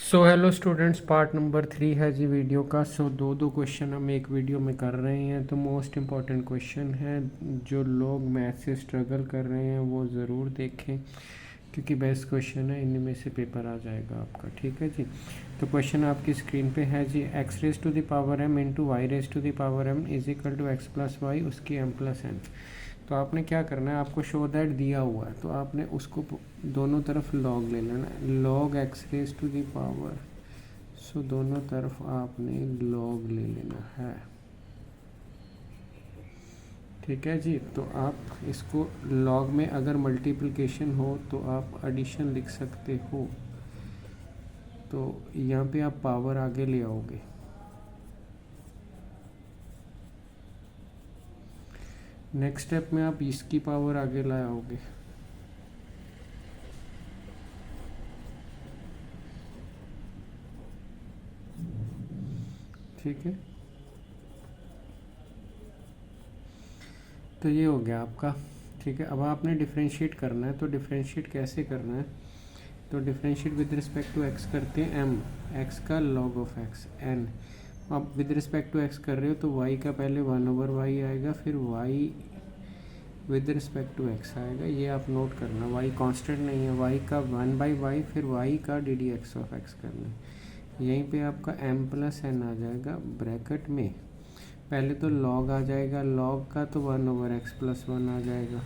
So hello students, part number 3 है जी video का। दो दो क्वेश्चन हम एक वीडियो में कर रहे हैं। तो मोस्ट इम्पॉर्टेंट क्वेश्चन है, जो लोग मैथ से स्ट्रगल कर रहे हैं वो ज़रूर देखें, क्योंकि बेस्ट क्वेश्चन है, इनमें से पेपर आ जाएगा आपका। ठीक है जी। तो क्वेश्चन आपकी स्क्रीन पे है जी। X raise to the power m into Y raise to the power m is equal to X plus Y उसकी m प्लस n। तो आपने क्या करना है, आपको शो दैट दिया हुआ है, तो आपने उसको दोनों तरफ लॉग ले लेना है। Log X raise to the power, so दोनों तरफ आपने लॉग ले लेना है। ठीक है जी। तो आप इसको लॉग में अगर मल्टीप्लिकेशन हो तो आप एडिशन लिख सकते हो। तो यहाँ पे आप पावर आगे ले आओगे। नेक्स्ट स्टेप में आप इसकी पावर आगे लाओगे। ठीक है। तो ये हो गया आपका। ठीक है। अब आपने डिफ्रेंशिएट करना है। तो डिफ्रेंशिएट कैसे करना है, तो differentiate with respect to x करते हैं एम, एक्स का लॉग ऑफ एक्स एन। आप विद रिस्पेक्ट टू एक्स कर रहे हो तो वाई का पहले 1/y आएगा, फिर y with respect to x आएगा। ये आप नोट करना, वाई कांस्टेंट नहीं है, वाई का 1/y फिर वाई का डी एक्स ऑफ एक्स करना है। यहीं पे आपका m प्लस एन आ जाएगा ब्रैकेट में। पहले तो लॉग आ जाएगा, लॉग का तो 1/x प्लस 1 आ जाएगा।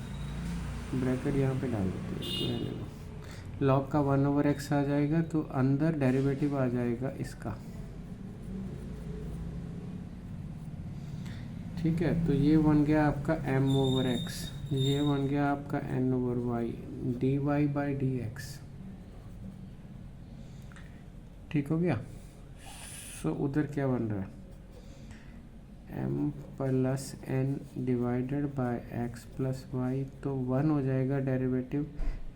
ब्रैकेट यहाँ पे डाल देते हैं, इसको रहने दो। लॉग का 1/x आ जाएगा, तो अंदर डेरिवेटिव आ जाएगा इसका। ठीक है। तो ये बन गया आपका m/x, ये बन गया आपका n/y dy/dx। ठीक हो गया। सो उधर क्या बन रहा है, m plus n divided by x plus y, तो 1 हो जाएगा डेरिवेटिव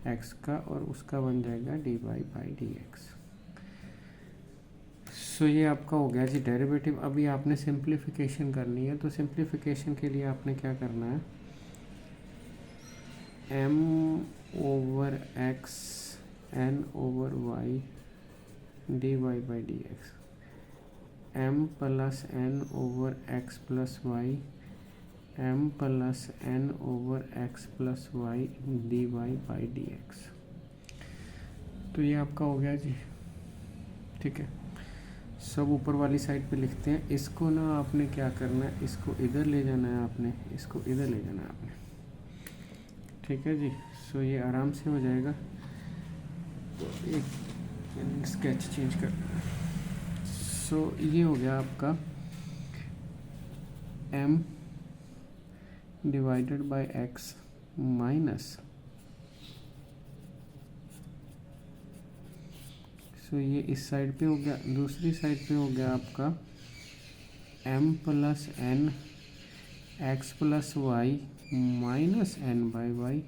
x का, और उसका बन जाएगा dy/dx। सो ये आपका हो गया जी डेरिवेटिव। अभी आपने सिंप्लीफिकेशन करनी है। तो सिंप्लीफिकेशन के लिए आपने क्या करना है, m/x n/y dy/dx, m plus n/x plus y m plus n/x plus y dy/dx। तो ये आपका हो गया जी। ठीक है। सब ऊपर वाली साइड पे लिखते हैं। इसको ना आपने क्या करना है, इसको इधर ले जाना है आपने, इसको इधर ले जाना है आपने। ठीक है जी। सो ये आराम से हो जाएगा। तो एक स्केच चेंज कर। सो ये हो गया आपका m divided by x minus, so ये इस साइड पे हो गया। दूसरी साइड पे हो गया आपका m plus n x plus y minus n/y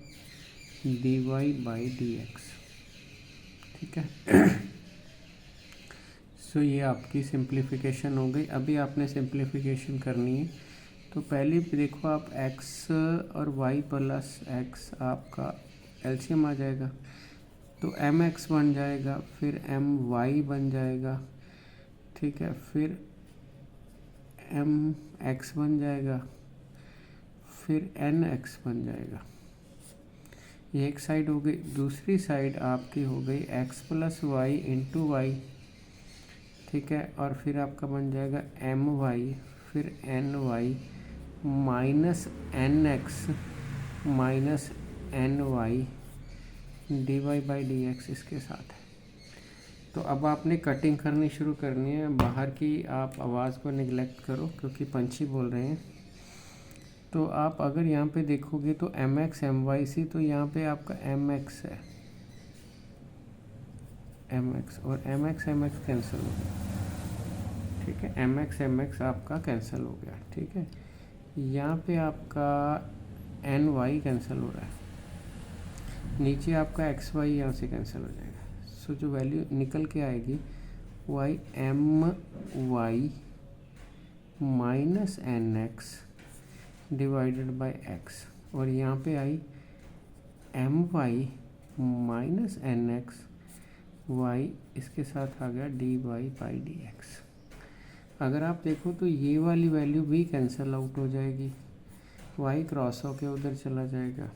dy/dx। ठीक है। सो ये आपकी सिंप्लीफिकेशन हो गई। अभी आपने सिंप्लीफिकेशन करनी है। तो पहले देखो आप x और y प्लस x आपका एलसीएम आ जाएगा, तो mx बन जाएगा, फिर my बन जाएगा। ठीक है। फिर mx बन जाएगा, फिर nx बन जाएगा। ये एक साइड हो गई। दूसरी साइड आपकी हो गई x plus y into y. ठीक है। और फिर आपका बन जाएगा my, फिर ny minus nx minus ny dy/dx इसके साथ है। तो अब आपने कटिंग करनी शुरू करनी है। बाहर की आप आवाज़ को निगलेक्ट करो, क्योंकि पंछी बोल रहे हैं। तो आप अगर यहाँ पे देखोगे तो mx my, तो यहाँ पे आपका mx है, mx और mx कैंसिल हो गया। ठीक है। mx आपका कैंसिल हो गया। ठीक है। यहाँ पे आपका ny कैंसिल हो रहा है, नीचे आपका xy यहाँ से कैंसिल हो जाएगा। सो जो वैल्यू निकल के आएगी y my minus nx divided by x, और यहाँ पे आई my माइनस nx y इसके साथ आ गया dy बाई डी एक्स। अगर आप देखो तो ये वाली वैल्यू भी कैंसिल आउट हो जाएगी, y क्रॉस होके उधर चला जाएगा।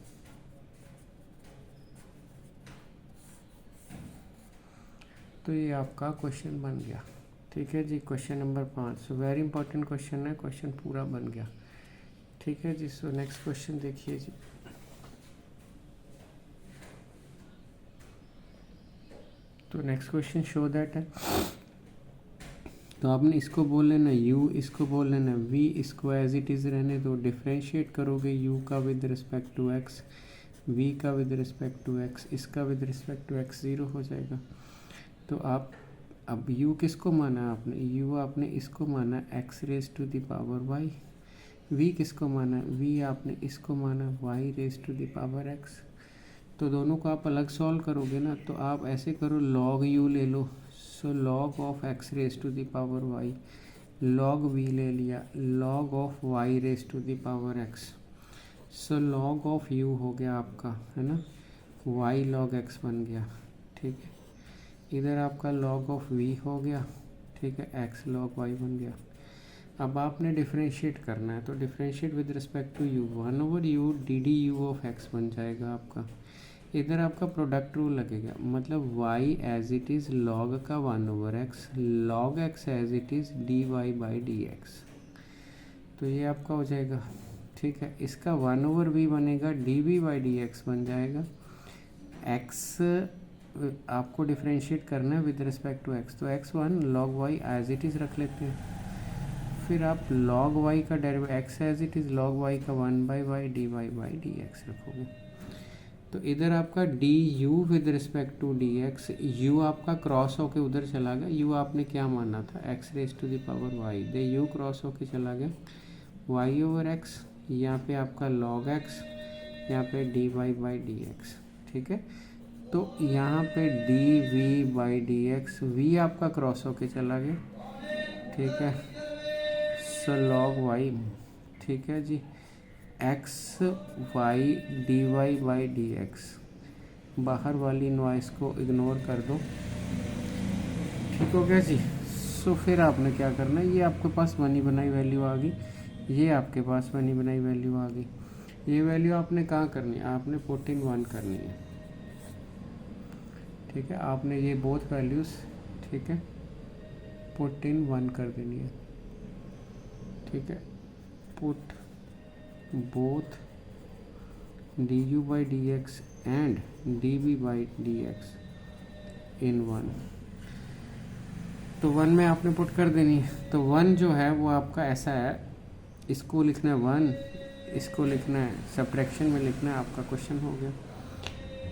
तो ये आपका क्वेश्चन बन गया। ठीक है जी, question number 5 very important question है, क्वेश्चन पूरा बन गया। ठीक है जी, सो नेक्स्ट क्वेश्चन देखिए जी। तो नेक्स्ट क्वेश्चन शो दैट है, तो आपने इसको बोल लेना u, इसको बोल लेना v, इसको एज इट इज़ रहने दो। डिफ्रेंशिएट करोगे u का with respect to x, v का विद रिस्पेक्ट टू x, इसका विद रिस्पेक्ट टू x 0 हो जाएगा। तो आप अब u किसको माना आपने, u आपने इसको माना x raise to the power y, v किसको माना, v आपने इसको माना y raise to the power x। तो दोनों को आप अलग सॉल्व करोगे ना, तो आप ऐसे करो log u ले लो, so log of x raise to the power y, log v ले लिया, log of y raise to the power x, so log of u हो गया आपका, है ना, y log x बन गया। ठीक है, इधर आपका log ऑफ v हो गया। ठीक है, x log y बन गया। अब आपने डिफ्रेंशिएट करना है, तो differentiate with respect to u, 1/u d u of x बन जाएगा आपका। इधर आपका प्रोडक्ट रूल लगेगा, मतलब y as it is log का 1/x, log x as it is dy by D x. तो ये आपका हो जाएगा। ठीक है, इसका 1/v बनेगा, dv बाई डी एक्स बन जाएगा। x आपको डिफ्रेंशिएट करना है विद रिस्पेक्ट टू x, तो x1 log y as it is रख लेते हैं। फिर आप log y का derivative, x as it is log y का 1/y dy by D x रखोगे। तो इधर आपका d u with respect to d x, u आपका क्रॉस होके उधर चला गया, यू आपने क्या माना था x raise to the power y, दे यू क्रॉस होके चला गया y/x, यहाँ पे आपका log x, यहाँ पे dy बाई डी एक्स। ठीक है, तो यहाँ पे dv by D x, v आपका क्रॉस होके चला गया। ठीक है, सो log y। ठीक है जी, X Y D Y by D X, बाहर वाली नॉइस को इग्नोर कर दो। ठीक हो गया जी। सो फिर आपने क्या करना है, ये आपके पास बनी बनाई वैल्यू आ गई, ये आपके पास बनी बनाई वैल्यू आ गई। ये वैल्यू आपने कहाँ करनी है, आपने पुट इन 1 करनी है। ठीक है, आपने ये बोथ वैल्यूज़, ठीक है, पुट इन 1 कर देनी है। ठीक है, put both du by dx and dv by dx in 1, तो 1 में आपने पुट कर देनी है। तो 1 जो है वो आपका ऐसा है, इसको लिखना है 1, इसको लिखना है सब्ट्रैक्शन में लिखना है, आपका क्वेश्चन हो गया।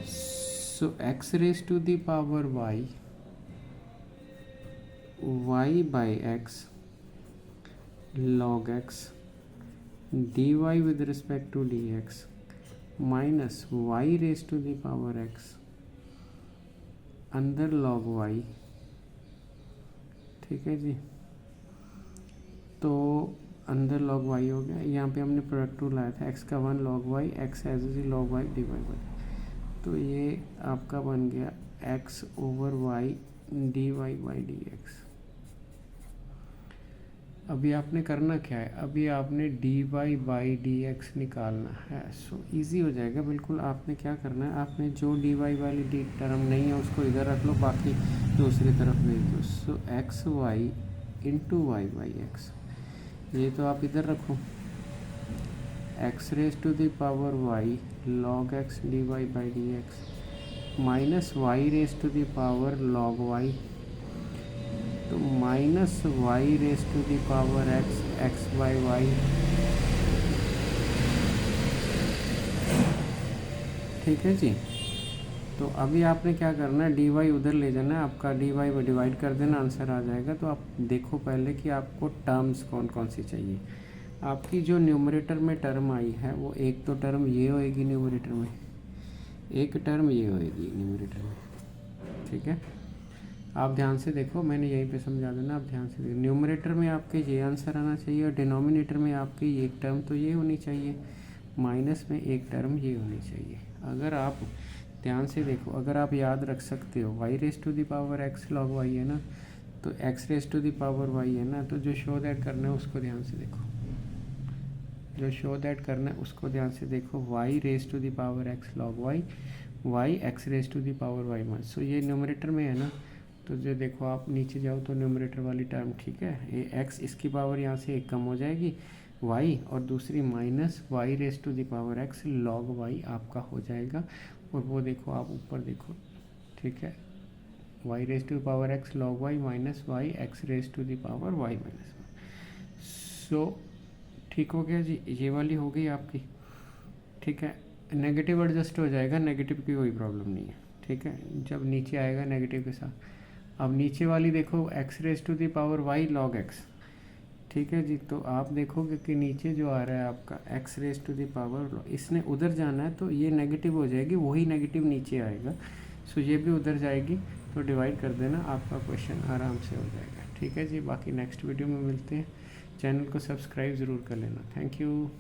So x raise to the power y by x log x dy with respect to dx minus y raised to the power x अंदर log y। ठीक है जी, तो अंदर log y हो गया। यहाँ पे हमने प्रोडक्ट रूल लाया था, x का 1 log y, x as is log y dy by, तो ये आपका बन गया x over y dy by D x. अभी आपने करना क्या है, अभी आपने dy बाई डी एक्स निकालना है। सो इजी हो जाएगा बिल्कुल। आपने क्या करना है, आपने जो dy वाली डी टर्म नहीं है उसको इधर रख लो, बाकी दूसरी तरफ भेज दो। So X Y into Y by X, ये तो आप इधर रखो, X raise to the power Y log X dy by D X minus Y raise to the power log Y, तो minus Y raise to the power X, X by Y. ठीक है जी, तो अभी आपने क्या करना है, डी वाई उधर ले जाना है, आपका डी वाई में डिवाइड कर देना, आंसर आ जाएगा। तो आप देखो पहले कि आपको टर्म्स कौन कौन सी चाहिए। आपकी जो न्यूमरेटर में टर्म आई है वो एक तो टर्म ये होएगी न्यूमरेटर में, एक टर्म ये होएगी न्यूमरेटर में। ठीक है, आप ध्यान से देखो, मैंने यहीं पे समझा देना, आप ध्यान से देखो। न्यूमरेटर में आपके ये आंसर आना चाहिए और डिनोमिनेटर में आपकी एक टर्म तो ये होनी चाहिए, माइनस में एक टर्म ये होनी चाहिए। अगर आप ध्यान से देखो, अगर आप याद रख सकते हो y raise to the power x log y है ना, तो x raise to the power y है ना, तो जो शो दैट करना है उसको ध्यान से देखो, जो शो दैट करना है उसको ध्यान से देखो, Y raise to the power x log Y, Y X raise to the power Y minus. So ये न्यूमरेटर में है ना, तो जो देखो आप नीचे जाओ तो न्यूमरेटर वाली टर्म, ठीक है, ये एक्स इसकी पावर यहाँ से एक कम हो जाएगी, वाई और दूसरी minus y raise to the power x log y आपका हो जाएगा। और वो देखो आप ऊपर देखो, ठीक है, Y raise to the power x log Y minus Y X raise to the power Y minus one. So ठीक हो गया जी, ये वाली हो गई आपकी, ठीक है। नेगेटिव एडजस्ट हो जाएगा, नेगेटिव की कोई प्रॉब्लम नहीं है, ठीक है, जब नीचे आएगा नेगेटिव के साथ। अब नीचे वाली देखो x raise to the power Y log x, ठीक है जी, तो आप देखोगे कि नीचे जो आ रहा है आपका x raise to the power, इसने उधर जाना है तो ये नेगेटिव हो जाएगी, वही नेगेटिव नीचे आएगा, सो ये भी उधर जाएगी, तो डिवाइड कर देना, आपका क्वेश्चन आराम से हो जाएगा, ठीक है जी। बाकी नेक्स्ट वीडियो में मिलते हैं, चैनल को सब्सक्राइब ज़रूर कर लेना। Thank you.